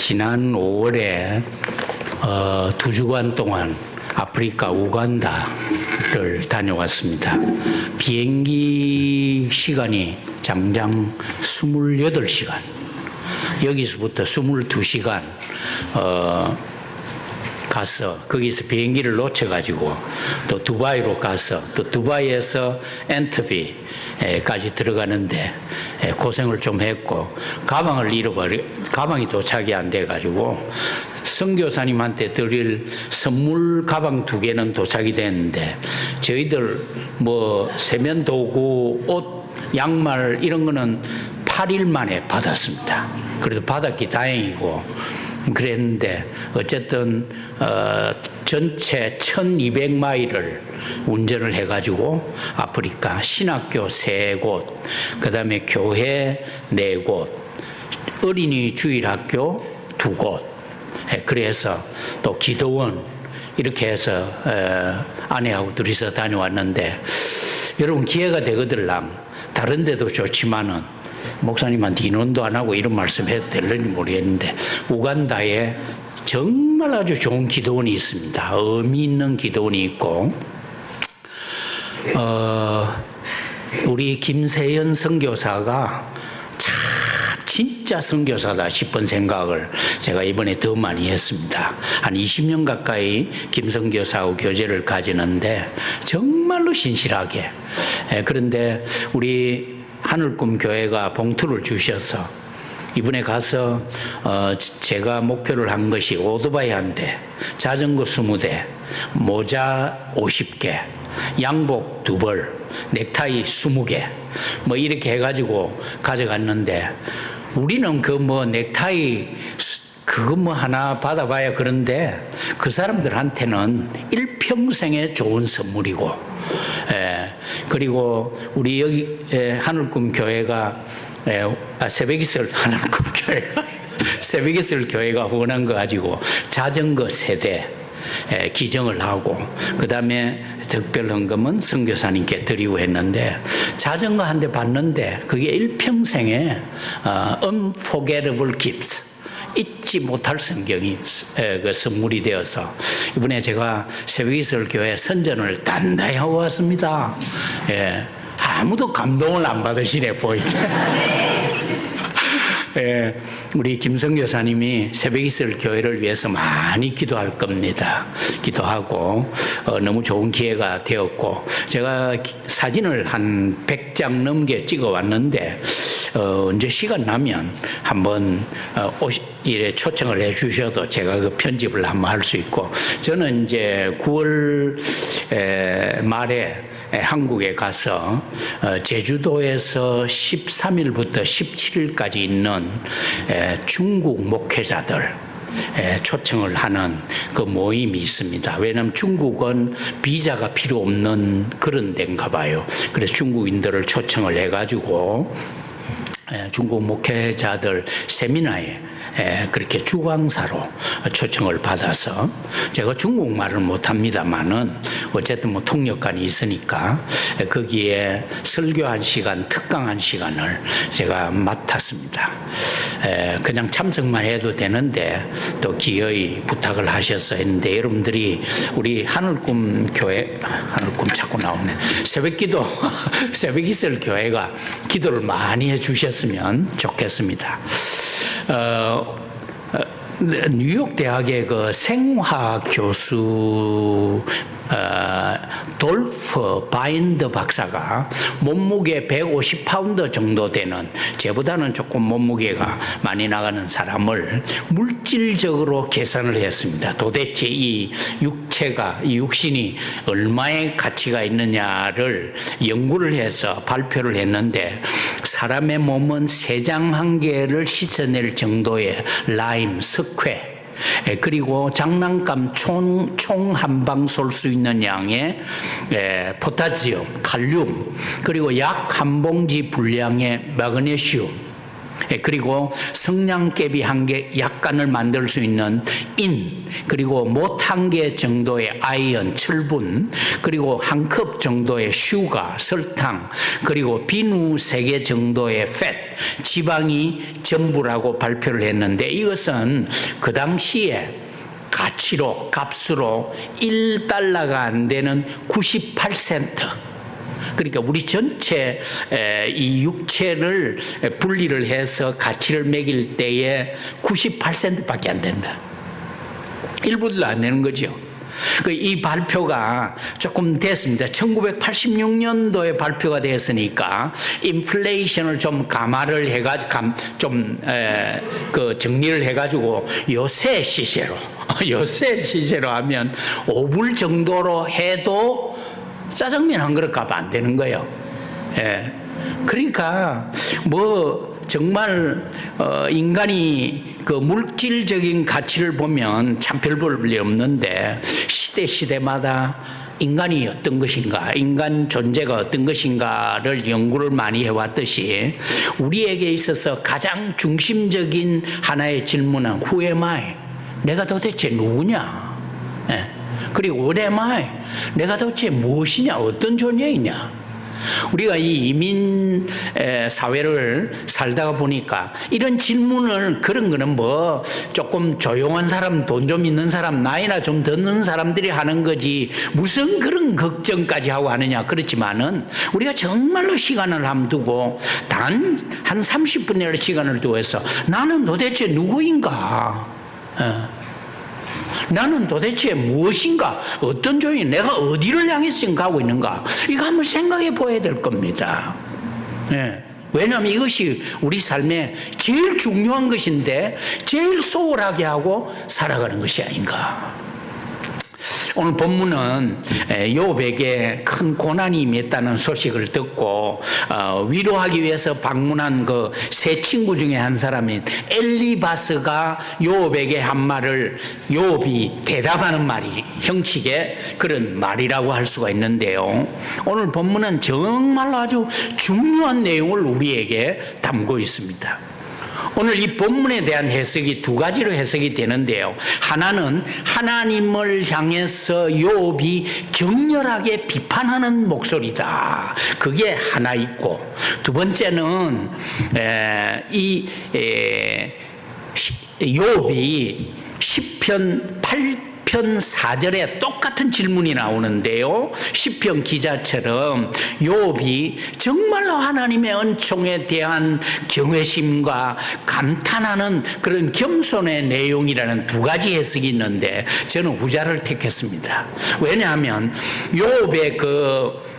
지난 5월에 2주간 동안 아프리카 우간다를 다녀왔습니다. 비행기 시간이 장장 28시간, 여기서부터 22시간 가서 거기서 비행기를 놓쳐가지고 또 두바이로 가서 또 두바이에서 엔터비까지 들어가는데 고생을 좀 했고, 가방이 도착이 안 돼가지고 선교사님한테 드릴 선물 가방 2개는 도착이 됐는데, 저희들 뭐 세면 도구, 옷, 양말 이런 거는 8일 만에 받았습니다. 그래도 받았기 다행이고 그랬는데, 어쨌든 전체 1200마일을 운전을 해가지고 아프리카 신학교 3곳, 그 다음에 교회 4곳, 어린이 주일학교 2곳, 그래서 또 기도원 이렇게 해서 아내하고 둘이서 다녀왔는데, 여러분 기회가 되거들랑 다른 데도 좋지만은 목사님한테 인원도 안 하고 이런 말씀 해도 될는지 모르겠는데, 우간다에 정말 아주 좋은 기도원이 있습니다. 의미 있는 기도원이 있고, 우리 김세연 선교사가 참 진짜 선교사다 싶은 생각을 제가 이번에 더 많이 했습니다. 한 20년 가까이 김 선교사하고 교제를 가지는데 정말로 신실하게, 그런데 우리 하늘꿈 교회가 봉투를 주셔서 이번에 가서 제가 목표를 한 것이 오토바이 1대, 자전거 20대, 모자 50개, 양복 2벌, 넥타이 20개, 뭐 이렇게 해가지고 가져갔는데, 우리는 그 뭐 넥타이 그거 뭐 하나 받아봐야 그런데 그 사람들한테는 일평생의 좋은 선물이고, 그리고 우리 여기 하늘꿈 교회가 새벽이슬 하늘꿈 교회가 새벽이슬 교회가 후원한 거 가지고 자전거 3대 기증을 하고, 그 다음에 특별 헌금은 선교사님께 드리고 했는데, 자전거 1대 받는데 그게 일평생의 unforgettable gifts, 잊지 못할 성경이 그 선물이 되어서 이번에 제가 새벽이슬 교회 선전을 단단히 하고 왔습니다. 아무도 감동을 안 받으시네 보이게. 우리 김성교 여사님이 새벽이슬 교회를 위해서 많이 기도할 겁니다. 기도하고 너무 좋은 기회가 되었고, 제가 사진을 한 100장 넘게 찍어 왔는데 언제 시간 나면 한번 이래 초청을 해 주셔도 제가 그 편집을 한번 할 수 있고, 저는 이제 9월 말에 한국에 가서 제주도에서 13일부터 17일까지 있는 중국 목회자들 초청을 하는 그 모임이 있습니다. 왜냐하면 중국은 비자가 필요 없는 그런 데인가 봐요. 그래서 중국인들을 초청을 해가지고 중국 목회자들 세미나에 그렇게 주강사로 초청을 받아서, 제가 중국말을 못합니다만은 어쨌든 뭐 통역관이 있으니까 거기에 설교 1시간, 특강 1시간을 제가 맡았습니다. 그냥 참석만 해도 되는데 또 기어이 부탁을 하셔서 했는데, 여러분들이 우리 하늘꿈 교회, 하늘꿈 자꾸 나오네, 새벽기도 새벽이슬 교회가 기도를 많이 해주셨으면 좋겠습니다. 뉴욕 대학의 그 생화 교수 돌프 바인더 박사가 몸무게 150파운드 정도 되는, 제보다는 조금 몸무게가 많이 나가는 사람을 물질적으로 계산을 했습니다. 도대체 이 육체가, 이 육신이 얼마의 가치가 있느냐를 연구를 해서 발표를 했는데, 사람의 몸은 세장 1개를 씻어낼 정도의 라임, 석회, 그리고 장난감 총 한 방 쏠 수 있는 양의 포타시움, 칼륨, 그리고 약 1봉지 분량의 마그네슘, 그리고 성냥개비 1개 약간을 만들 수 있는 인, 그리고 못 한 개 정도의 아이언, 철분, 그리고 한 컵 정도의 슈가, 설탕, 그리고 비누 3개 정도의 팻, 지방이 전부라고 발표를 했는데, 이것은 그 당시에 가치로, 값으로 1달러가 안 되는 98센트. 그러니까 우리 전체 이 육체를 분리를 해서 가치를 매길 때에 98센트밖에 안 된다. 1불도 안 되는 거죠. 이 발표가 조금 됐습니다. 1986년도에 발표가 됐으니까 인플레이션을 좀 감화를 해가지고 정리를 해가지고 요새 시세로 하면 5불 정도로 해도 짜장면 한 그릇 값 안 되는 거예요. 예. 그러니까 정말 인간이 그 물질적인 가치를 보면 참 별 볼 일 없는데, 시대마다 인간이 어떤 것인가, 인간 존재가 어떤 것인가를 연구를 많이 해왔듯이, 우리에게 있어서 가장 중심적인 하나의 질문은 Who am I? 내가 도대체 누구냐? 예. 그리고 What am I? 내가 도대체 무엇이냐? 어떤 존재이냐? 우리가 이 이민 사회를 살다가 보니까 이런 질문을, 그런 거는 조금 조용한 사람, 돈 좀 있는 사람, 나이나 좀 듣는 사람들이 하는 거지 무슨 그런 걱정까지 하고 하느냐. 그렇지만은 우리가 정말로 시간을 한번 두고 단 한 30분의 시간을 두어서 나는 도대체 누구인가? 나는 도대체 무엇인가? 어떤 종이 내가 어디를 향해서 지금 가고 있는가? 이거 한번 생각해 보아야 될 겁니다. 네. 왜냐하면 이것이 우리 삶에 제일 중요한 것인데 제일 소홀하게 하고 살아가는 것이 아닌가. 오늘 본문은 욥에게 큰 고난이 임했다는 소식을 듣고 위로하기 위해서 방문한 그 세 친구 중에 한 사람인 엘리바스가 욥에게 한 말을 욥이 대답하는 말이 형식의 그런 말이라고 할 수가 있는데요. 오늘 본문은 정말로 아주 중요한 내용을 우리에게 담고 있습니다. 오늘 이 본문에 대한 해석이 두 가지로 해석이 되는데요. 하나는 하나님을 향해서 욥이 격렬하게 비판하는 목소리다. 그게 하나 있고, 두 번째는 욥이 시편 8편 4절에 똑같은 질문이 나오는데요. 시편 기자처럼 욥이 정말로 하나님의 은총에 대한 경외심과 감탄하는 그런 겸손의 내용이라는 두 가지 해석이 있는데 저는 후자를 택했습니다. 왜냐하면 욥의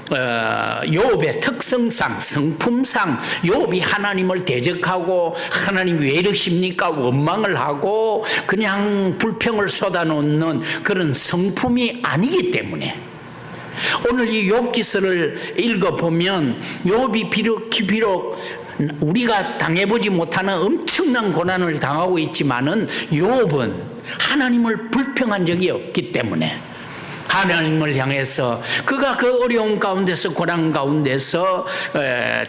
욥의 특성상, 성품상 욥이 하나님을 대적하고 하나님 왜 이러십니까? 원망을 하고 그냥 불평을 쏟아놓는 그런 성품이 아니기 때문에, 오늘 이 욥기서를 읽어보면 욥이 비록 우리가 당해보지 못하는 엄청난 고난을 당하고 있지만은 욥은 하나님을 불평한 적이 없기 때문에, 하나님을 향해서 그가 그 어려운 가운데서, 고난 가운데서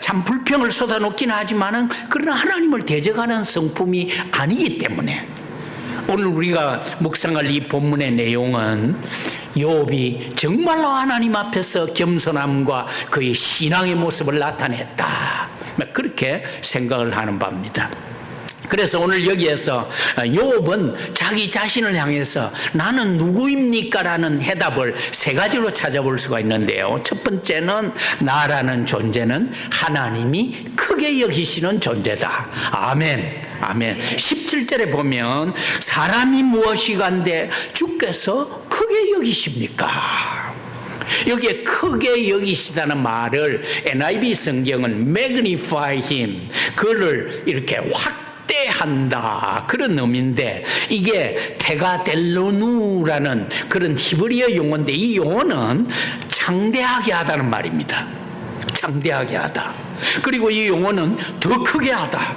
참 불평을 쏟아놓긴 하지만은 그러나 하나님을 대적하는 성품이 아니기 때문에, 오늘 우리가 묵상할 이 본문의 내용은 욥이 정말로 하나님 앞에서 겸손함과 그의 신앙의 모습을 나타냈다, 그렇게 생각을 하는 바입니다. 그래서 오늘 여기에서 욥은 자기 자신을 향해서 나는 누구입니까? 라는 해답을 세 가지로 찾아볼 수가 있는데요. 첫 번째는 나라는 존재는 하나님이 크게 여기시는 존재다. 아멘. 아멘. 17절에 보면 사람이 무엇이간데 주께서 크게 여기십니까? 여기에 크게 여기시다는 말을 NIV 성경은 magnify him, 그를 이렇게 확대한다, 그런 의미인데, 이게 테가델로누라는 그런 히브리어 용어인데, 이 용어는 창대하게 하다는 말입니다. 창대하게 하다. 그리고 이 용어는 더 크게 하다,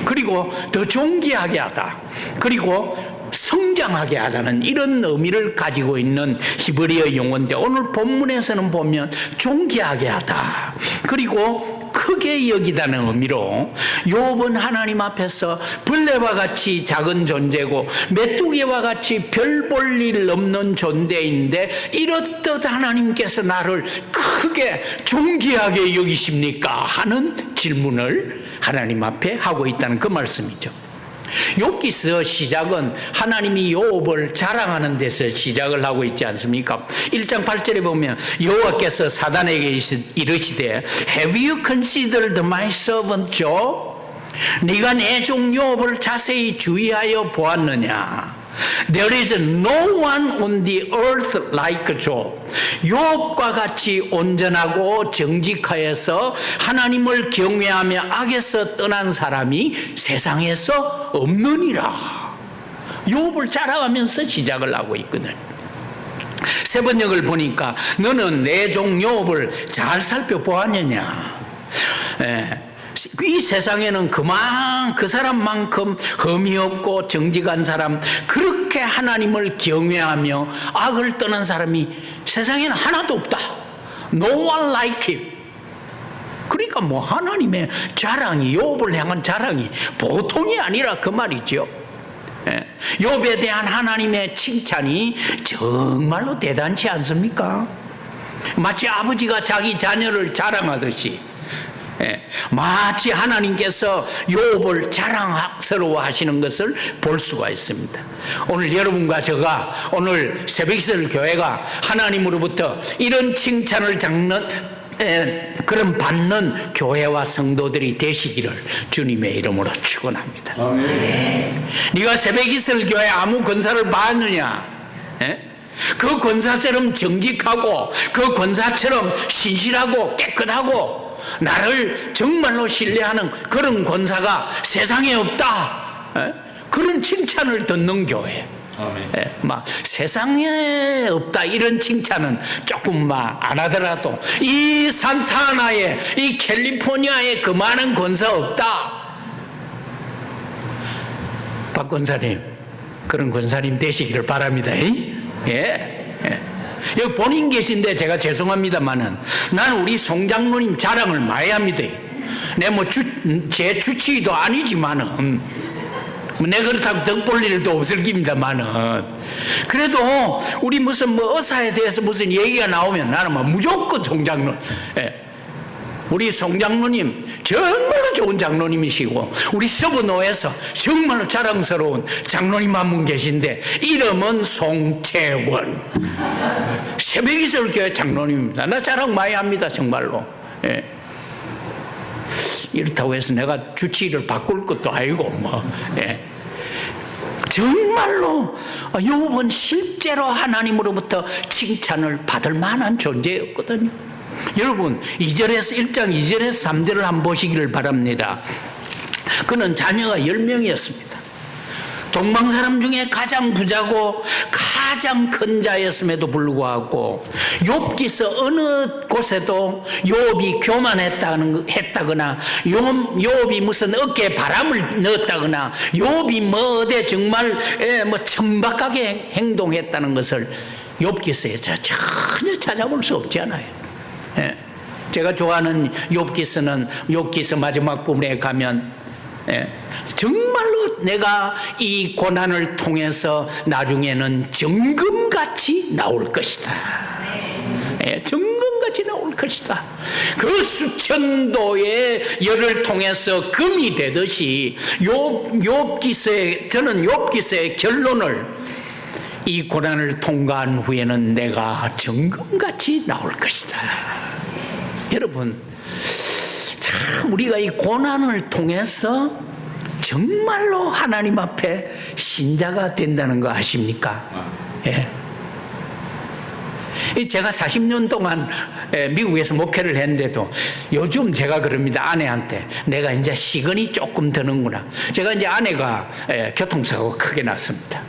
그리고 더 존귀하게 하다, 그리고 성장하게 하라는 이런 의미를 가지고 있는 히브리어 용어인데, 오늘 본문에서는 보면 존귀하게 하다, 그리고 크게 여기다는 의미로 욥은 하나님 앞에서 벌레와 같이 작은 존재고 메뚜기와 같이 별 볼 일 없는 존재인데 이렇듯 하나님께서 나를 크게 존귀하게 여기십니까? 하는 질문을 하나님 앞에 하고 있다는 그 말씀이죠. 욥기서 시작은 하나님이 욥을 자랑하는 데서 시작을 하고 있지 않습니까? 1장 8절에 보면 여호와께서 사단에게 이르시되 Have you considered my servant Job? 네가 내 종 욥을 자세히 주의하여 보았느냐? There is no one on the earth like Job. 욥과 같이 온전하고 정직하여서 하나님을 경외하며 악에서 떠난 사람이 세상에서 없느니라. 욥을 자랑하면서 시작을 하고 있거든. 세 번역을 보니까 너는 내 종 욥을 잘 살펴보았느냐. 이 세상에는 그 사람만큼 흠이 없고 정직한 사람, 그렇게 하나님을 경외하며 악을 떠난 사람이 세상에는 하나도 없다. No one like him. 그러니까 뭐 하나님의 자랑이, 욥을 향한 자랑이 보통이 아니라 그 말이죠. 욥에 대한 하나님의 칭찬이 정말로 대단치 않습니까? 마치 아버지가 자기 자녀를 자랑하듯이 마치 하나님께서 욥을 자랑스러워 하시는 것을 볼 수가 있습니다. 오늘 여러분과 제가 오늘 새벽기도 교회가 하나님으로부터 이런 칭찬을 그런 받는 교회와 성도들이 되시기를 주님의 이름으로 축원합니다. 네가 새벽기도 교회 아무 권사를 봤느냐? 그 권사처럼 정직하고 그 권사처럼 신실하고 깨끗하고 나를 정말로 신뢰하는 그런 권사가 세상에 없다. 그런 칭찬을 듣는 교회. 세상에 없다 이런 칭찬은 조금 안 하더라도 이 산타나에 이 캘리포니아에 그 많은 권사 없다. 박 권사님 그런 권사님 되시기를 바랍니다. 여기 본인 계신데 제가 죄송합니다만은 나는 우리 송장로님 자랑을 많이 합니다. 내 제 주치의도 아니지만은 내 그렇다고 덕볼 일도 없을 겁니다만은 그래도 우리 무슨 의사에 대해서 무슨 얘기가 나오면 나는 무조건 송장로. 우리 송장로님 정말로 좋은 장로님이시고 우리 서부노에서 정말로 자랑스러운 장로님 한 분 계신데 이름은 송채원 새벽기도 교회 장로님입니다. 나 자랑 많이 합니다 정말로. 이렇다고 해서 내가 주치의를 바꿀 것도 아니고 정말로 욥은 실제로 하나님으로부터 칭찬을 받을 만한 존재였거든요. 여러분 1장 2절에서 3절을 한번 보시기를 바랍니다. 그는 자녀가 10명이었습니다. 동방사람 중에 가장 부자고 가장 큰 자였음에도 불구하고 욥기서 어느 곳에도 욥이 교만했다거나 욥이 무슨 어깨에 바람을 넣었다거나 욥이 어디 정말 천박하게 행동했다는 것을 욥기서에 전혀 찾아볼 수 없지 않아요. 제가 좋아하는 욥기서는 욥기서 마지막 부분에 가면 정말로 내가 이 고난을 통해서 나중에는 정금같이 나올 것이다. 정금같이 나올 것이다. 그 수천도의 열을 통해서 금이 되듯이 저는 욥기서의 결론을 이 고난을 통과한 후에는 내가 정금같이 나올 것이다. 여러분 참 우리가 이 고난을 통해서 정말로 하나님 앞에 신자가 된다는 거 아십니까? 제가 40년 동안 미국에서 목회를 했는데도 요즘 제가 그럽니다. 아내한테 내가 이제 시간이 조금 드는구나. 제가 이제 아내가 교통사고가 크게 났습니다.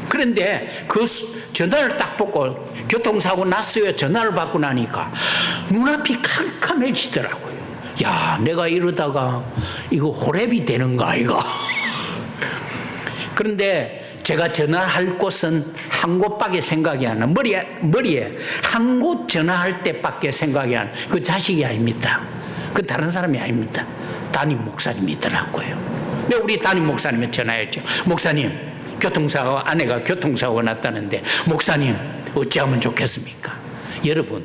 그런데 그 전화를 딱 받고 교통사고 났어요. 전화를 받고 나니까 눈앞이 캄캄해지더라고요. 야, 내가 이러다가 이거 호랩이 되는가 이거. 그런데 제가 전화할 곳은 한 곳밖에 생각이 안 나. 머리에 한 곳 전화할 때밖에 생각이 안 나. 그 자식이 아닙니다. 그 다른 사람이 아닙니다. 담임 목사님이더라고요. 근데 우리 담임 목사님이 전화했죠. 목사님, 아내가 교통사고가 났다는데 목사님 어찌하면 좋겠습니까? 여러분,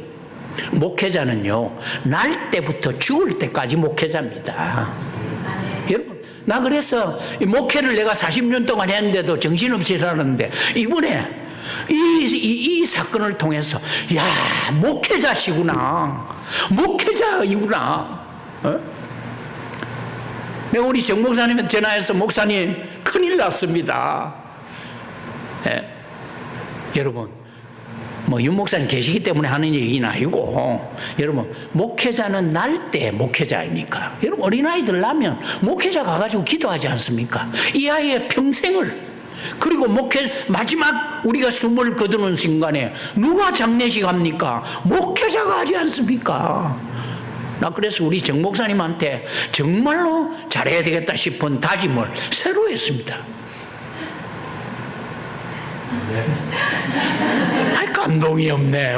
목회자는요, 날 때부터 죽을 때까지 목회자입니다. 여러분, 나 그래서 목회를 내가 40년 동안 했는데도 정신없이 살았는데 이번에 이 사건을 통해서 야, 목회자시구나, 목회자이구나. 내가 우리 정 목사님한테 전화해서 목사님 큰일 났습니다. 여러분, 뭐 윤 목사님 계시기 때문에 하는 얘기는 아니고, 여러분, 목회자는 날 때 목회자 아닙니까? 여러분, 어린아이들 나면 목회자 가가지고 기도하지 않습니까? 이 아이의 평생을, 그리고 마지막 우리가 숨을 거두는 순간에 누가 장례식 합니까? 목회자가 하지 않습니까? 나 그래서 우리 정 목사님한테 정말로 잘해야 되겠다 싶은 다짐을 새로 했습니다. 감동이 없네.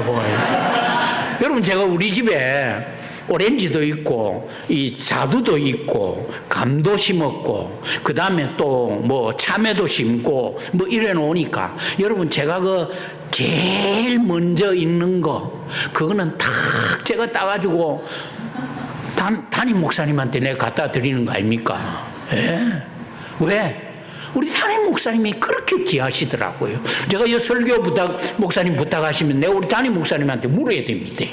여러분, 제가 우리 집에 오렌지도 있고 이 자두도 있고 감도 심었고 그 다음에 또 뭐 참외도 심고 뭐 이래 놓으니까, 여러분, 제가 그 제일 먼저 있는 거 그거는 다 제가 따가지고 담임 목사님한테 내가 갖다 드리는 거 아닙니까? 예. 왜? 우리 담임 목사님이 그렇게 귀하시더라고요. 제가 이 설교 목사님 부탁하시면 내가 우리 담임 목사님한테 물어야 됩니다.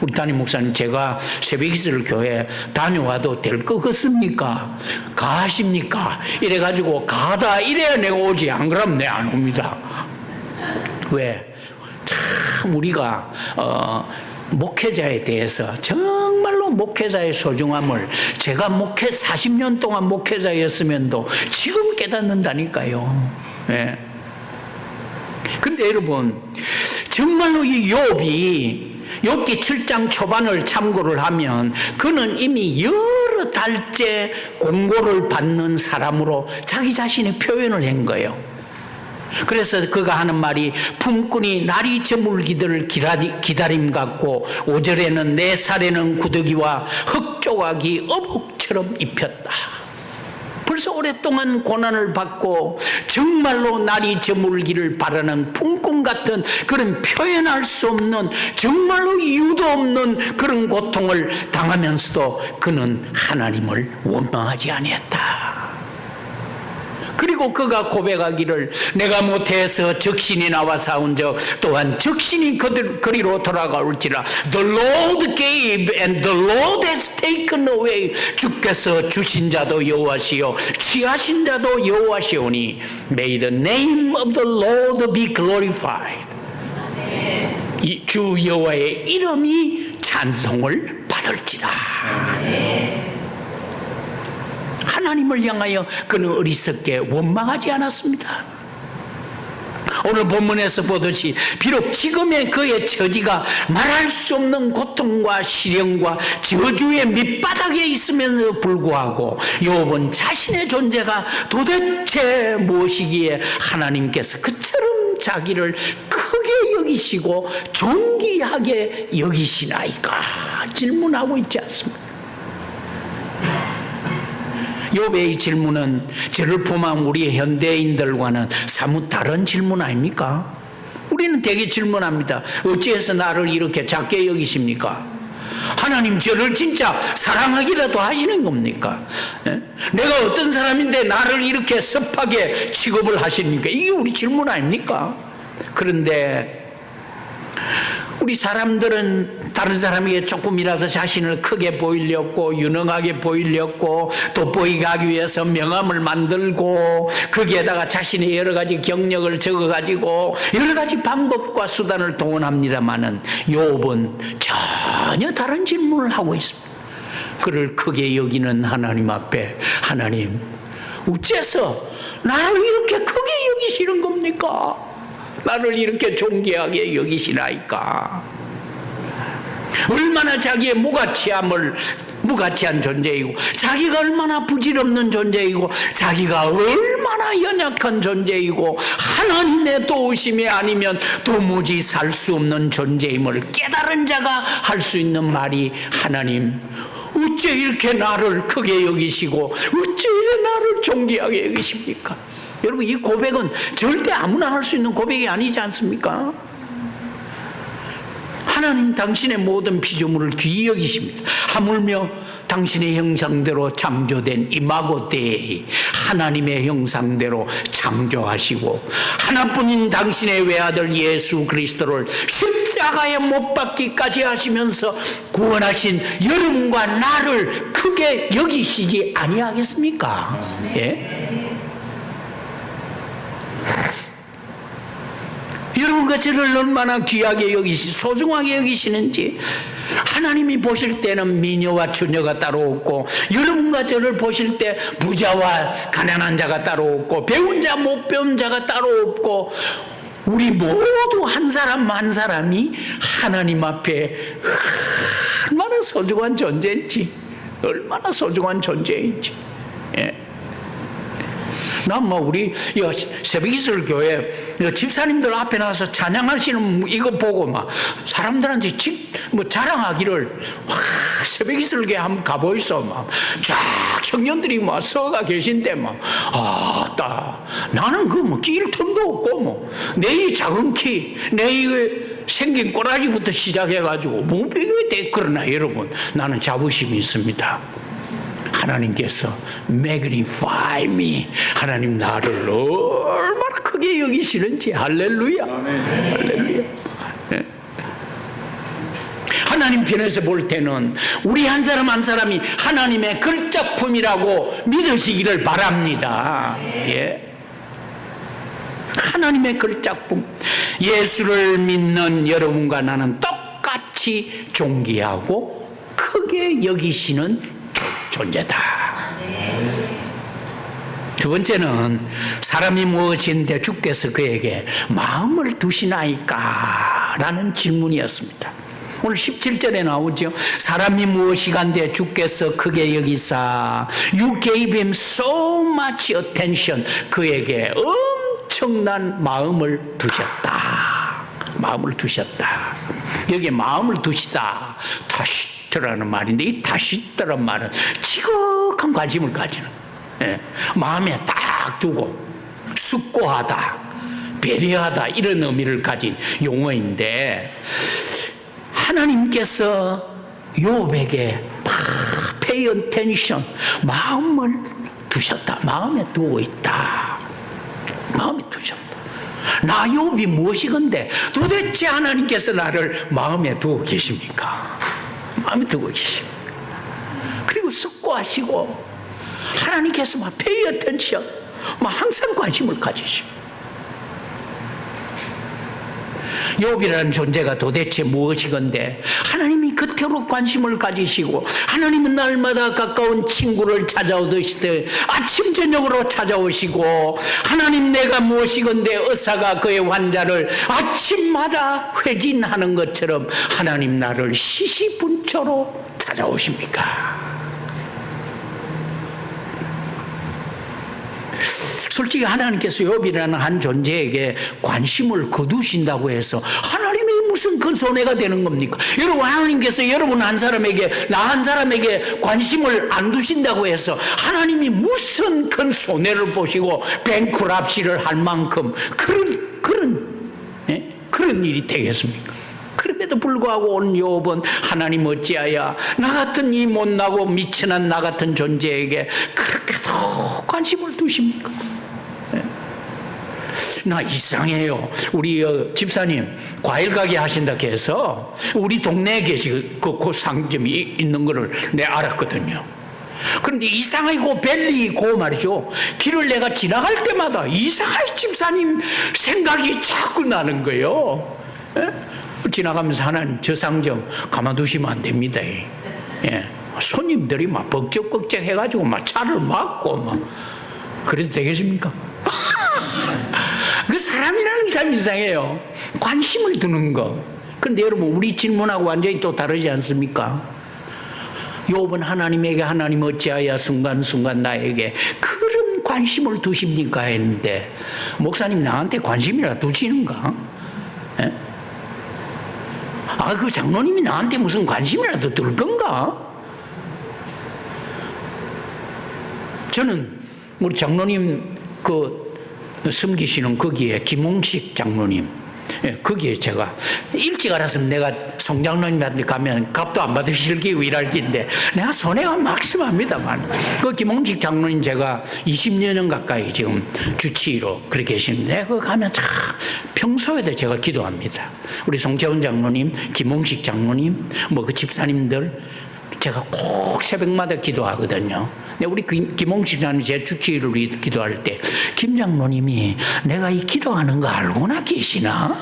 우리 담임 목사님, 제가 새벽이슬 교회 다녀와도 될 것 같습니까? 가십니까? 이래가지고 가다 이래야 내가 오지, 안 그러면 내가 안 옵니다. 왜? 참 우리가 목회자에 대해서 정말로 목회자의 소중함을 제가 40년 동안 목회자였으면도 지금 깨닫는다니까요. 예. 근데 여러분, 정말로 이 욥기 7장 초반을 참고를 하면 그는 이미 여러 달째 공고를 받는 사람으로 자기 자신의 표현을 한 거예요. 그래서 그가 하는 말이 품꾼이 날이 저물기를 기다림 같고 5절에는 내 살에는 구더기와 흙조각이 어묵처럼 입혔다. 벌써 오랫동안 고난을 받고 정말로 날이 저물기를 바라는 품꾼 같은 그런 표현할 수 없는, 정말로 이유도 없는 그런 고통을 당하면서도 그는 하나님을 원망하지 아니했다. 그리고 그가 고백하기를 내가 모태에서 적신이 나와 싸운적 또한 적신이 그리로 돌아가올지라 The Lord gave and the Lord has taken away. 주께서 주신 자도 여호와시요 취하신 자도 여호와시오니 May the name of the Lord be glorified. 이 주 여호와의 이름이 찬송을 받을지라. 하나님을 향하여 그는 어리석게 원망하지 않았습니다. 오늘 본문에서 보듯이 비록 지금의 그의 처지가 말할 수 없는 고통과 시련과 저주의 밑바닥에 있음에도 불구하고 욥은 자신의 존재가 도대체 무엇이기에 하나님께서 그처럼 자기를 크게 여기시고 존귀하게 여기시나이까 질문하고 있지 않습니까? 욥의 질문은 저를 포함한 우리 현대인들과는 사뭇 다른 질문 아닙니까? 우리는 되게 질문합니다. 어찌해서 나를 이렇게 작게 여기십니까? 하나님, 저를 진짜 사랑하기라도 하시는 겁니까? 내가 어떤 사람인데 나를 이렇게 섭하게 취급을 하십니까? 이게 우리 질문 아닙니까? 그런데 우리 사람들은 다른 사람에게 조금이라도 자신을 크게 보이려고, 유능하게 보이려고, 돋보이게 하기 위해서 명함을 만들고 거기에다가 자신의 여러 가지 경력을 적어가지고 여러 가지 방법과 수단을 동원합니다마는 욥은 전혀 다른 질문을 하고 있습니다. 그를 크게 여기는 하나님 앞에, 하나님, 어째서 나를 이렇게 크게 여기시는 겁니까? 나를 이렇게 존귀하게 여기시나이까? 얼마나 자기의 무가치한 존재이고, 자기가 얼마나 부질없는 존재이고, 자기가 얼마나 연약한 존재이고, 하나님의 도우심이 아니면 도무지 살 수 없는 존재임을 깨달은 자가 할 수 있는 말이, 하나님, 어째 이렇게 나를 크게 여기시고 어째 이렇게 나를 존귀하게 여기십니까? 여러분, 이 고백은 절대 아무나 할 수 있는 고백이 아니지 않습니까? 하나님 당신의 모든 피조물을 귀히 여기십니다. 하물며 당신의 형상대로 창조된 이마고 데이, 하나님의 형상대로 창조하시고 하나뿐인 당신의 외아들 예수 그리스도를 십자가에 못 박기까지 하시면서 구원하신 여러분과 나를 크게 여기시지 아니하겠습니까? 예? 여러분과 저를 얼마나 귀하게 소중하게 여기시는지, 하나님이 보실 때는 미녀와 처녀가 따로 없고, 여러분과 저를 보실 때 부자와 가난한 자가 따로 없고, 배운 자 못 배운 자가 따로 없고, 우리 모두 한 사람 한 사람이 하나님 앞에 얼마나 소중한 존재인지, 얼마나 소중한 존재인지. 예. 난 우리 새벽이슬 교회 집사님들 앞에 나와서 찬양하시는 이거 보고 사람들한테 자랑하기를, 새벽이슬 교회 한번 가보이소. 쫙 청년들이 서가 계신데 나는 낄 틈도 없고 내 이 작은 키, 내 이 생긴 꼬라지부터 시작해가지고 못 비교돼. 그러나 여러분, 나는 자부심이 있습니다. 하나님께서 magnify me, 하나님 나를 얼마나 크게 여기시는지. 할렐루야. 할렐루야. 네. 하나님 편에서 볼 때는 우리 한 사람 한 사람이 하나님의 걸작품이라고 믿으시기를 바랍니다. 예. 하나님의 걸작품. 예수를 믿는 여러분과 나는 똑같이 존귀하고 크게 여기시는 존재다. 두 번째는 사람이 무엇인데 주께서 그에게 마음을 두시나이까? 라는 질문이었습니다. 오늘 17절에 나오죠. 사람이 무엇이간데 주께서 크게 여기사 You gave him so much attention. 그에게 엄청난 마음을 두셨다. 마음을 두셨다. 여기에 마음을 두시다, 타시트라는 말인데, 이 타시트라는 말은 지극한 관심을 가지는, 마음에 딱 두고 숙고하다, 배려하다, 이런 의미를 가진 용어인데, 하나님께서 욥에게 pay attention, 마음을 두셨다, 마음에 두고 있다, 마음에 두셨다. 나 욥이 무엇이건데 도대체 하나님께서 나를 마음에 두고 계십니까? 마음에 두고 계십니다. 그리고 숙고하시고 하나님께서 pay attention, 항상 관심을 가지시고. 욥이라는 존재가 도대체 무엇이건데 하나님이 그토록 관심을 가지시고, 하나님은 날마다 가까운 친구를 찾아오듯이 아침 저녁으로 찾아오시고, 하나님 내가 무엇이건데 의사가 그의 환자를 아침마다 회진하는 것처럼 하나님 나를 시시분초로 찾아오십니까? 솔직히 하나님께서 욥이라는 한 존재에게 관심을 거두신다고 해서 하나님이 무슨 큰 손해가 되는 겁니까? 여러분, 하나님께서 여러분 한 사람에게, 나 한 사람에게 관심을 안 두신다고 해서 하나님이 무슨 큰 손해를 보시고 뱅크랍시를 할 만큼 그런 일이 되겠습니까? 그럼에도 불구하고 온 욥은 하나님 어찌하여 나 같은 이 못나고 미천한 나 같은 존재에게 그렇게도 관심을 두십니까? 나 이상해요. 우리 집사님 과일 가게 하신다 해서 우리 동네에 그 상점이 있는 거를 내가 알았거든요. 그런데 이상하게 그 벨리고 말이죠, 길을 내가 지나갈 때마다 이상하게 집사님 생각이 자꾸 나는 거예요. 지나가면서 하나님 저 상점 가만두시면 안 됩니다. 예. 손님들이 막 벅적벅적 해가지고 막 차를 막고 그래도 되겠습니까? 그 사람이라는 게 참 이상해요. 관심을 두는 거. 그런데 여러분, 우리 질문하고 완전히 또 다르지 않습니까? 욥은 하나님에게 하나님 어찌하여 순간순간 나에게 그런 관심을 두십니까? 했는데, 목사님 나한테 관심이라 두시는가? 예? 그 장로님이 나한테 무슨 관심이라도 둘 건가? 저는 우리 장로님 섬기시는 거기에 김홍식 장로님, 거기에 제가 일찍 알았으면 내가 송장로님한테 가면 값도 안 받으실 기고 일할 긴데 내가 손해가 막심합니다만 그 김홍식 장로님 제가 20년 가까이 지금 주치의로 그렇게 계시는데 그 가면 참 평소에도 제가 기도합니다. 우리 송채원 장로님, 김홍식 장로님, 그 집사님들 제가 꼭 새벽마다 기도하거든요. 우리 김홍식 장로님 제 주치의를 위해 기도할 때 김 장로님이 내가 이 기도하는 거 알고나 계시나?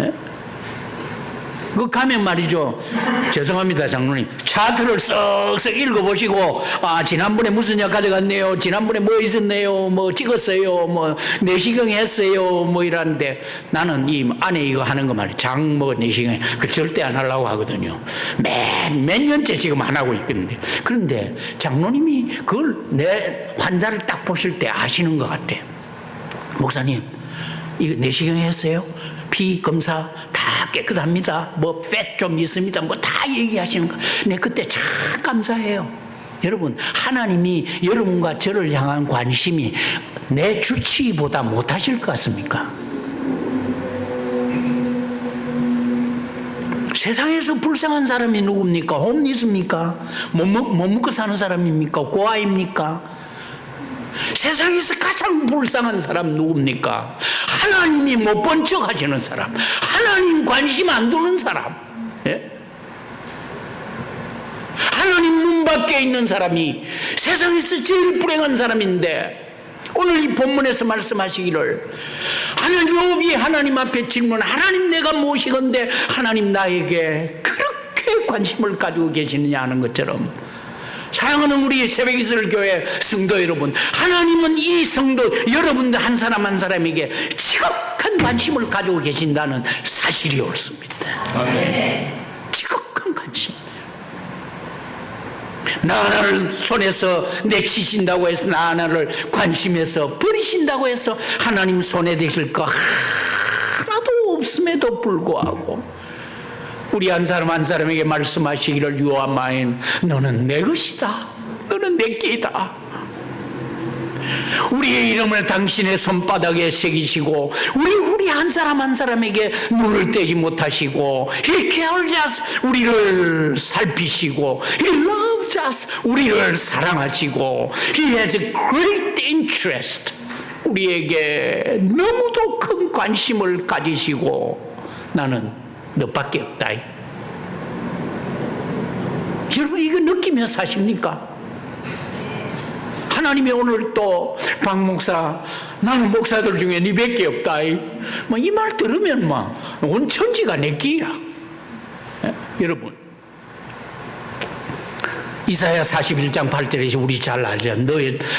예? 그 가면 말이죠. 죄송합니다, 장로님. 차트를 쓱쓱 읽어보시고, 지난번에 무슨 약 가져갔네요. 지난번에 뭐 있었네요. 뭐 찍었어요. 뭐 내시경 했어요. 뭐 이러는데 나는 이 안에 이거 하는 거 말이에요. 내시경 그 절대 안 하려고 하거든요. 몇 년째 지금 안 하고 있거든요. 그런데 장로님이 그걸 내 환자를 딱 보실 때 아시는 것 같아요. 목사님, 이거 내시경 했어요? 피 검사 다 깨끗합니다. 뭐 팻 좀 있습니다. 뭐 다 얘기하시는 거. 네, 그때 참 감사해요. 여러분, 하나님이 여러분과 저를 향한 관심이 내 주치의보다 못하실 것 같습니까? 세상에서 불쌍한 사람이 누굽니까? 홈리스입니까? 못 먹고 사는 사람입니까? 고아입니까? 세상에서 가장 불쌍한 사람 누굽니까? 하나님이 못 본 척 하시는 사람, 하나님 관심 안 두는 사람, 예? 하나님 눈 밖에 있는 사람이 세상에서 제일 불행한 사람인데 오늘 이 본문에서 말씀하시기를 하나님, 하나님 앞에 질문, 하나님 내가 무엇이건데 하나님 나에게 그렇게 관심을 가지고 계시느냐 하는 것처럼, 사랑하는 우리 새벽이슬 교회 성도 여러분, 하나님은 이 성도 여러분들 한 사람 한 사람에게 지극한 관심을 가지고 계신다는 사실이 옳습니다. 아멘. 지극한 관심. 나 하나를 손에서 내치신다고 해서 나 하나를 관심해서 버리신다고 해서 하나님 손에 대실 거 하나도 없음에도 불구하고 우리 한 사람 한 사람에게 말씀하시기를 You are mine. 너는 내 것이다. 너는 내 끼다. 우리의 이름을 당신의 손바닥에 새기시고 우리 한 사람 한 사람에게 눈을 떼지 못하시고 He cares us. 우리를 살피시고 He loves us. 우리를 사랑하시고 He has a great interest. 우리에게 너무도 큰 관심을 가지시고 나는 너밖에 없다. 여러분, 이거 느끼며 사십니까? 하나님이 오늘 또 박 목사, 나는 목사들 중에 니밖에 없다. 이 말 들으면 온 천지가 내 끼라. 여러분, 이사야 41장 8절에서 우리 잘 알죠.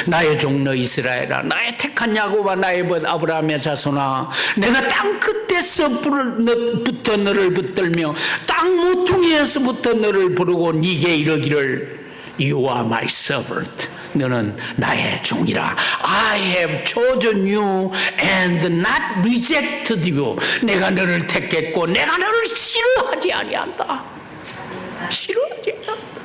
나의 종 너 이스라엘아, 나의 택한 야곱아, 나의 벗 아브라함의 자손아, 내가 땅 끝에서부터 너를 붙들며 땅 모퉁이에서부터 너를 부르고 네게 이르기를 You are my servant. 너는 나의 종이라. I have chosen you and not rejected you. 내가 너를 택했고 내가 너를 싫어하지 아니한다. 싫어하지 않는다.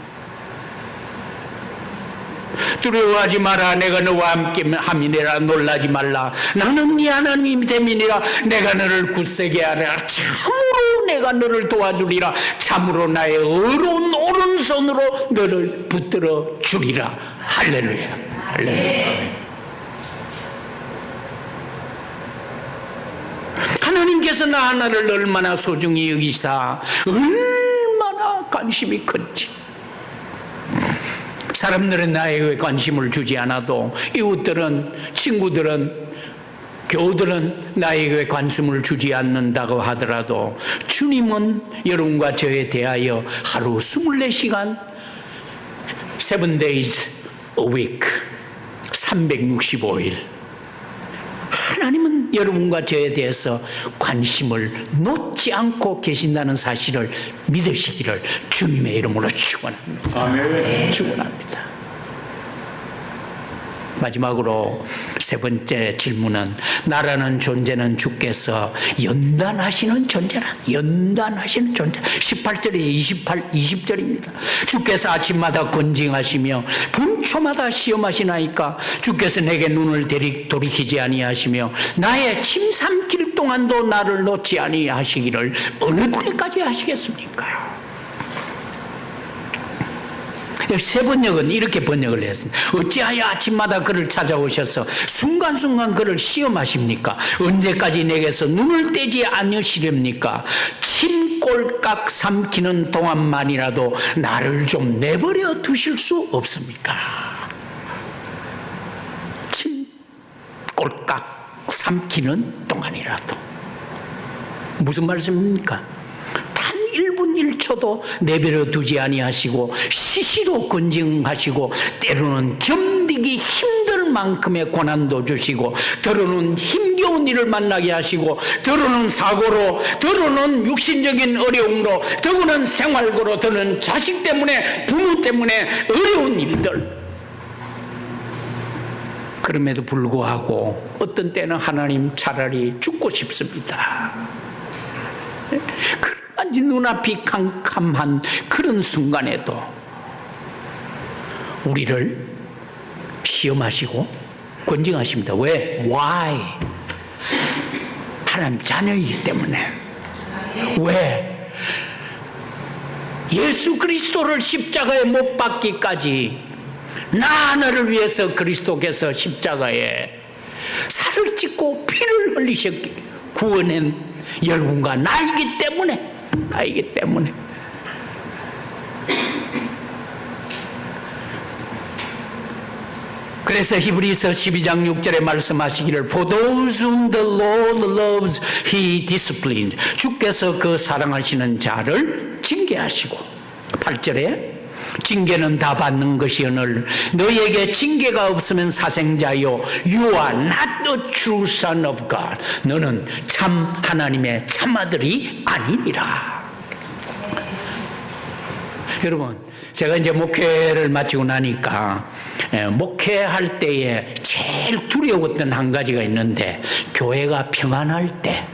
두려워하지 마라. 내가 너와 함께 함이니라. 놀라지 말라. 나는 네 하나님이 됨이니라. 내가 너를 굳세게 하라. 참으로 내가 너를 도와주리라. 참으로 나의 의로운 오른손으로 너를 붙들어 주리라. 할렐루야. 할렐루야. 하나님께서 나 하나를 얼마나 소중히 여기사 얼마나 관심이 큰지. 사람들은 나에게 관심을 주지 않아도, 이웃들은, 친구들은, 교우들은 나에게 관심을 주지 않는다고 하더라도 주님은 여러분과 저에 대하여 하루 24시간 7 days a week 365일 하나님은 여러분과 저에 대해서 관심을 놓지 않고 계신다는 사실을 믿으시기를 주님의 이름으로 축원합니다. 아멘. 축원합니다. 마지막으로 세 번째 질문은 나라는 존재는 주께서 연단하시는 존재라. 연단하시는 존재. 18절에 20절입니다. 주께서 아침마다 권징하시며 분초마다 시험하시나이까. 주께서 내게 눈을 돌이키지 아니하시며 나의 침 삼킬 동안도 나를 놓지 아니하시기를 어느 때까지 하시겠습니까? 세 번역은 이렇게 번역을 했습니다. 어찌하여 아침마다 그를 찾아오셔서 순간순간 그를 시험하십니까? 언제까지 내게서 눈을 떼지 않으시렵니까? 침꼴깍 삼키는 동안만이라도 나를 좀 내버려 두실 수 없습니까? 침꼴깍 삼키는 동안이라도. 무슨 말씀입니까? 1분 1초도 내버려 두지 아니하시고 시시로 권징하시고 때로는 견디기 힘들 만큼의 고난도 주시고 때로는 힘겨운 일을 만나게 하시고 때로는 사고로 때로는 육신적인 어려움으로 때로는 생활고로 때로는 자식 때문에 부모 때문에 어려운 일들. 그럼에도 불구하고 어떤 때는 하나님 차라리 죽고 싶습니다. 눈앞이 캄캄한 그런 순간에도 우리를 시험하시고 권징하십니다. 왜? Why? 하나님 자녀이기 때문에. 왜? 예수 그리스도를 십자가에 못 박기까지 나 하나를 위해서 그리스도께서 십자가에 살을 찢고 피를 흘리셨기 구원한 여러분과 나이기 때문에. 그래서 히브리서 12장 6절에 말씀하시기를 For those whom the Lord loves, He disciplined. 주께서 그 사랑하시는 자를 징계하시고 8절에 징계는 다 받는 것이오늘 너희에게 징계가 없으면 사생자요 You are not a true son of God. 너는 참 하나님의 참아들이 아니니라. 여러분, 제가 이제 목회를 마치고 나니까 목회할 때에 제일 두려웠던 한 가지가 있는데 교회가 평안할 때,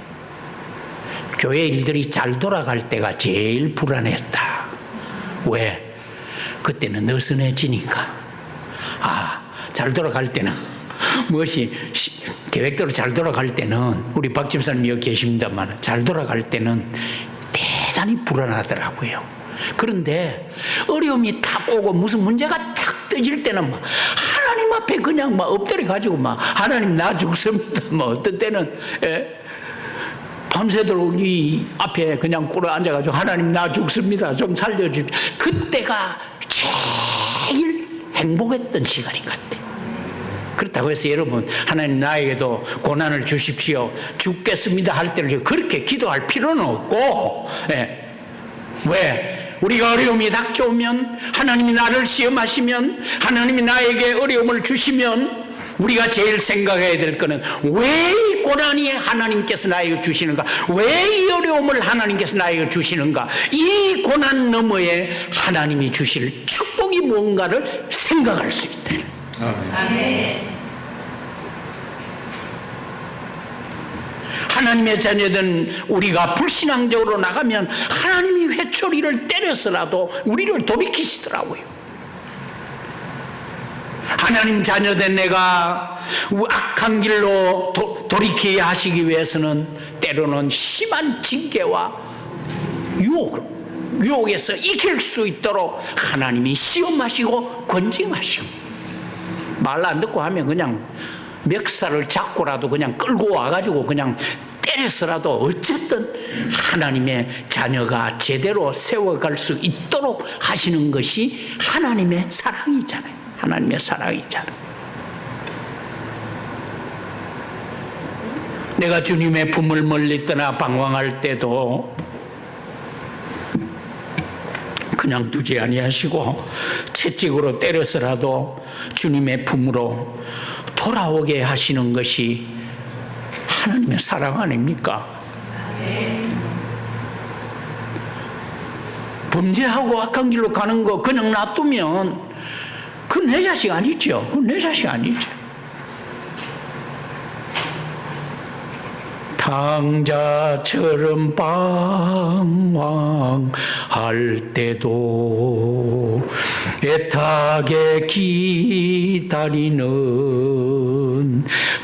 교회 일들이 잘 돌아갈 때가 제일 불안했다. 왜? 그때는 느슨해지니까. 잘 돌아갈 때는 무엇이 계획대로 잘 돌아갈 때는 우리 박 집사님 여기 계십니다만 잘 돌아갈 때는 대단히 불안하더라고요. 그런데 어려움이 탁 오고 무슨 문제가 탁 떠질 때는 막 하나님 앞에 그냥 막 엎드려 가지고 막 하나님 나 죽습니다. 뭐 어떤 때는 밤새도록 이 앞에 그냥 꿇어 앉아가지고 하나님 나 죽습니다. 좀 살려주십시오. 그때가 제일 행복했던 시간인 것 같아요. 그렇다고 해서 여러분 하나님 나에게도 고난을 주십시오. 죽겠습니다 할 때를 그렇게 기도할 필요는 없고 왜? 우리가 어려움이 닥쳐오면 하나님이 나를 시험하시면 하나님이 나에게 어려움을 주시면 우리가 제일 생각해야 될 것은 왜 이 고난이 하나님께서 나에게 주시는가? 왜 이 어려움을 하나님께서 나에게 주시는가? 이 고난 너머에 하나님이 주실 축복이 뭔가를 생각할 수 있다. 아멘. 하나님의 자녀된 우리가 불신앙적으로 나가면 하나님이 회초리를 때려서라도 우리를 돌이키시더라고요. 하나님 자녀된 내가 악한 길로 돌이키게 하시기 위해서는 때로는 심한 징계와 유혹에서 이길 수 있도록 하나님이 시험하시고 권징하시고 말 안 듣고 하면 그냥 멱살을 잡고라도 그냥 끌고 와가지고 그냥 때려서라도 어쨌든 하나님의 자녀가 제대로 세워갈 수 있도록 하시는 것이 하나님의 사랑이잖아요. 하나님의 사랑이잖아요. 내가 주님의 품을 멀리 떠나 방황할 때도 그냥 두지 아니하시고 채찍으로 때려서라도 주님의 품으로 돌아오게 하시는 것이 하나님의 사랑 아닙니까? 범죄하고 악한 길로 가는 거 그냥 놔두면 그건 내 자식 아니죠. 그건 내 자식 아니죠. 낭자처럼 방황할 때도 애타게 기다리는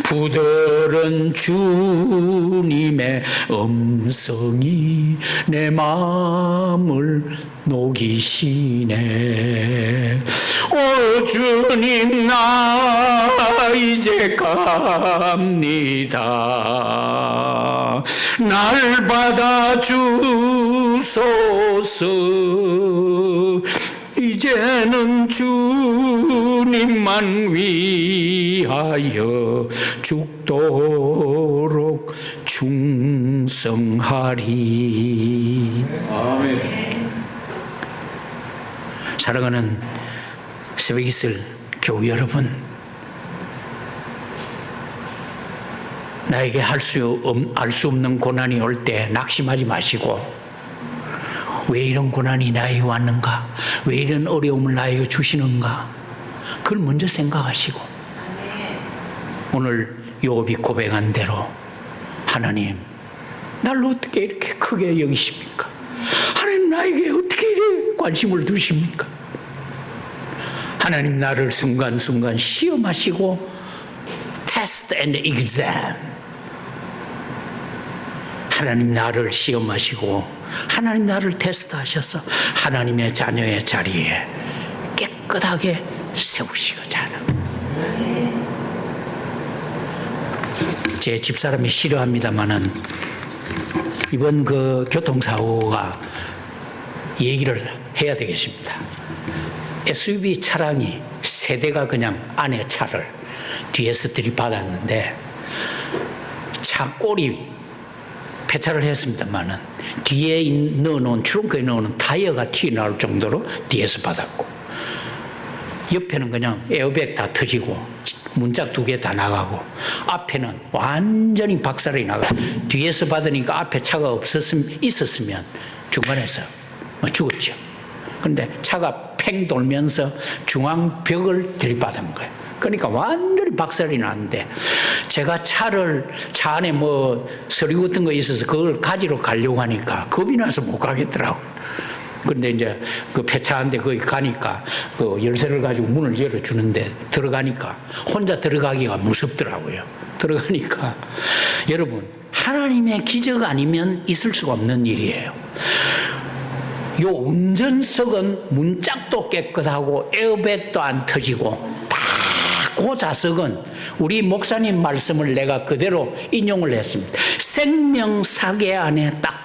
부드러운 주님의 음성이 내 마음을 녹이시네. 오 주님, 나 이제 갑니다. 날 받아주소서. 이제는 주님만 위하여 죽도록 충성하리. 아멘. 사랑하는 새벽이슬 교우 여러분, 나에게 알 수 없는 고난이 올 때 낙심하지 마시고, 왜 이런 고난이 나에게 왔는가? 왜 이런 어려움을 나에게 주시는가? 그걸 먼저 생각하시고, 오늘 욥이 고백한 대로 하나님, 나를 어떻게 이렇게 크게 여기십니까? 하나님, 나에게 어떻게 이렇게 관심을 두십니까? 하나님, 나를 순간순간 시험하시고 test and exam, 하나님 나를 시험하시고 하나님 나를 테스트하셔서 하나님의 자녀의 자리에 깨끗하게 세우시고자 하는, 제 집사람이 싫어합니다마는 이번 그 교통사고가 얘기를 해야 되겠습니다. SUV 차량이 세 대가 그냥 안에 차를 뒤에서 들이받았는데, 차 꼬리 폐차를 했습니다마는 뒤에 넣어놓은, 트렁크에 넣어놓은 타이어가 튀어나올 정도로 뒤에서 받았고, 옆에는 그냥 에어백 다 터지고 문짝 2개 다 나가고, 앞에는 완전히 박살이 나가. 뒤에서 받으니까 앞에 차가 있었으면 중간에서 죽었죠. 그런데 차가 팽 돌면서 중앙벽을 들이받은 거예요. 그러니까 완전히 박살이 나는데, 제가 차 안에 뭐 서류 같은 거 있어서 그걸 가지러 가려고 하니까 겁이 나서 못 가겠더라고요. 그런데 이제 그 폐차한데 거기 가니까 그 열쇠를 가지고 문을 열어주는데, 들어가니까 혼자 들어가기가 무섭더라고요. 들어가니까 여러분, 하나님의 기적 아니면 있을 수가 없는 일이에요. 요 운전석은 문짝도 깨끗하고 에어백도 안 터지고, 그 좌석은 우리 목사님 말씀을 내가 그대로 인용을 했습니다. 생명사계 안에 딱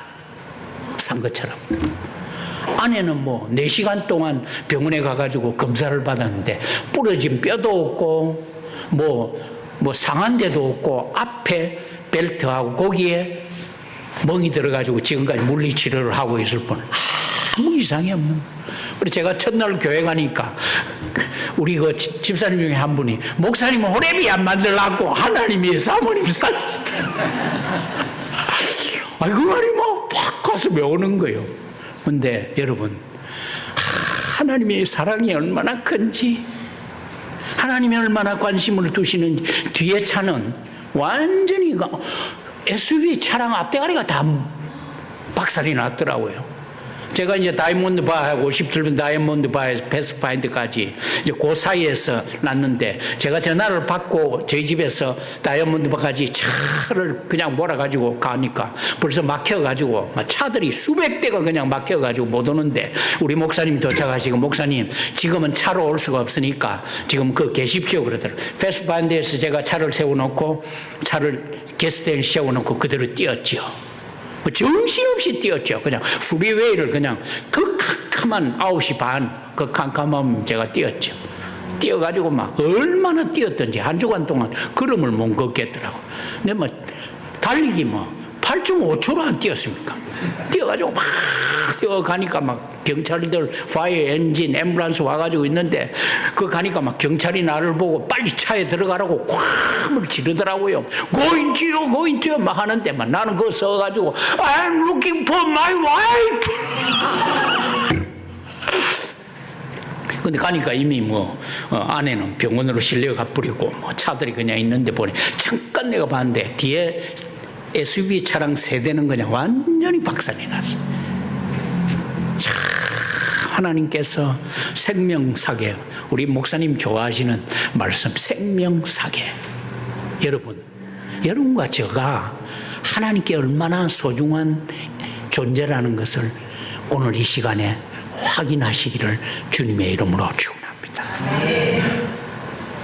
산 것처럼. 안에는 뭐 4시간 동안 병원에 가가지고 검사를 받았는데 부러진 뼈도 없고 뭐 상한 데도 없고, 앞에 벨트하고 거기에 멍이 들어가지고 지금까지 물리치료를 하고 있을 뿐 아무 이상이 없는. 그래서 제가 첫날 교회 가니까 우리 그 집사님 중에 한 분이, 목사님은 호레비 안 만들라고 하나님이 사모님 살렸다. 그 말이 뭐 팍 가슴에 오는 거예요. 근데 여러분, 하나님의 사랑이 얼마나 큰지, 하나님이 얼마나 관심을 두시는지. 뒤에 차는 완전히 SUV 차량 앞대가리가 다 박살이 났더라고요. 제가 이제 다이아몬드 바하고 57번 다이아몬드 바에서 패스파인드까지 이제 그 사이에서 났는데, 제가 전화를 받고 저희 집에서 다이아몬드 바까지 차를 그냥 몰아가지고 가니까 벌써 막혀가지고 차들이 수백 대가 그냥 막혀가지고 못 오는데, 우리 목사님 도착하시고, 목사님 지금은 차로 올 수가 없으니까 지금 계십시오 그러더라고요. 패스파인드에서 제가 차를 세워놓고, 차를 게스트에 세워놓고 그대로 뛰었죠. 정신없이 뛰었죠. 그냥 프리웨이를 그냥 그 캄캄한 9시 반, 그 캄캄함 제가 뛰었죠. 뛰어가지고 막 얼마나 뛰었던지 한 주간 동안 걸음을 못 걷겠더라고. 근데 뭐 달리기 8.5초로 안 뛰었습니까? 뛰어가지고 막 뛰어가니까 막 경찰들, 파이어 엔진, 앰뷸런스 와가지고 있는데, 그 가니까 막 경찰이 나를 보고 빨리 차에 들어가라고 쾅을 지르더라고요. 고인지요 막 하는데, 막 나는 그거 써가지고 I'm looking for my wife. 근데 가니까 이미 안에는 병원으로 실려가 버리고 차들이 그냥 있는데 보니, 잠깐 내가 봤는데 뒤에 SUV 차량 세대는 그냥 완전히 박살이 났어요. 참 하나님께서 생명사계, 우리 목사님 좋아하시는 말씀 생명사계. 여러분과 제가 하나님께 얼마나 소중한 존재라는 것을 오늘 이 시간에 확인하시기를 주님의 이름으로 축원합니다.